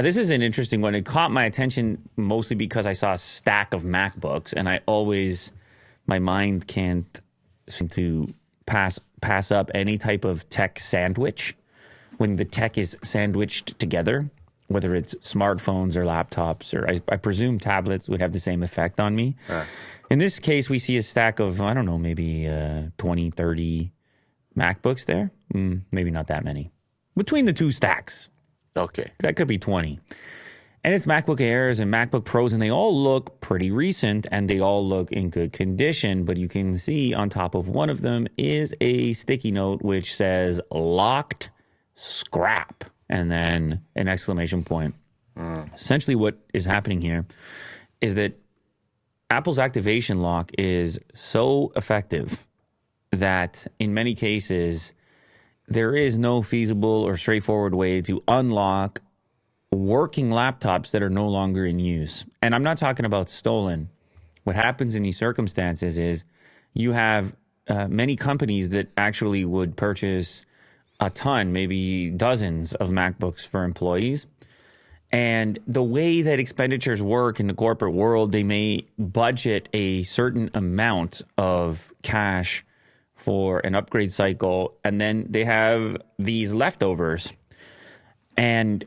This is an interesting one. It caught my attention mostly because I saw a stack of MacBooks, and my mind can't seem to pass up any type of tech sandwich when the tech is sandwiched together, whether it's smartphones or laptops, or I presume tablets would have the same effect on me. In this case, we see a stack of, I don't know, maybe 20, 30 MacBooks there. Maybe not that many. Between the two stacks. Okay. That could be 20. And it's MacBook Airs and MacBook Pros, and they all look pretty recent, and they all look in good condition. But you can see on top of one of them is a sticky note which says locked scrap, and then an exclamation point. Essentially what is happening here is that Apple's activation lock is so effective that in many cases there is no feasible or straightforward way to unlock working laptops that are no longer in use. And I'm not talking about stolen. What happens in these circumstances is you have many companies that actually would purchase a ton, maybe dozens of MacBooks for employees. And the way that expenditures work in the corporate world, they may budget a certain amount of cash for an upgrade cycle, and then they have these leftovers. And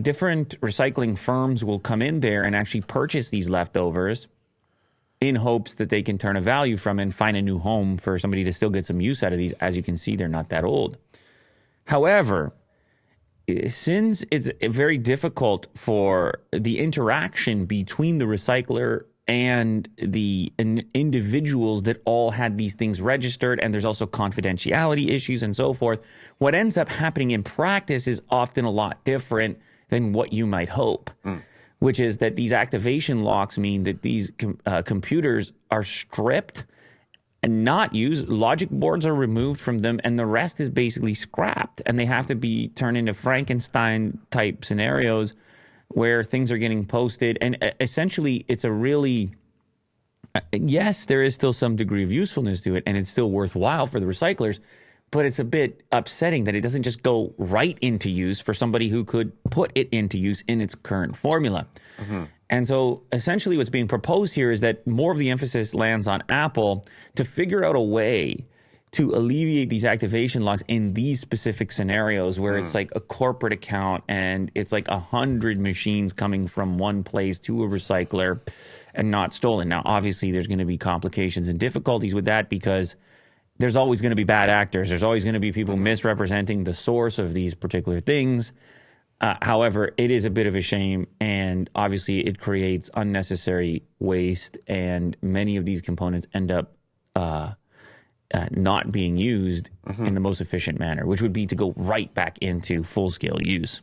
different recycling firms will come in there and actually purchase these leftovers in hopes that they can turn a value from it and find a new home for somebody to still get some use out of these. As you can see, they're not that old. However, since it's very difficult for the interaction between the recycler and the individuals that all had these things registered, and there's also confidentiality issues and so forth, what ends up happening in practice is often a lot different than what you might hope, which is that these activation locks mean that these computers are stripped and not used. Logic boards are removed from them, and the rest is basically scrapped, and they have to be turned into Frankenstein-type scenarios where things are getting posted. And essentially, it's a really, yes, there is still some degree of usefulness to it, and it's still worthwhile for the recyclers, but it's a bit upsetting that it doesn't just go right into use for somebody who could put it into use in its current formula. And so essentially what's being proposed here is that more of the emphasis lands on Apple to figure out a way to alleviate these activation locks in these specific scenarios where it's like a corporate account and it's like 100 machines coming from one place to a recycler and not stolen. Now, obviously, there's going to be complications and difficulties with that because there's always going to be bad actors. There's always going to be people misrepresenting the source of these particular things. However, it is a bit of a shame, and obviously it creates unnecessary waste, and many of these components end up not being used in the most efficient manner, which would be to go right back into full-scale use.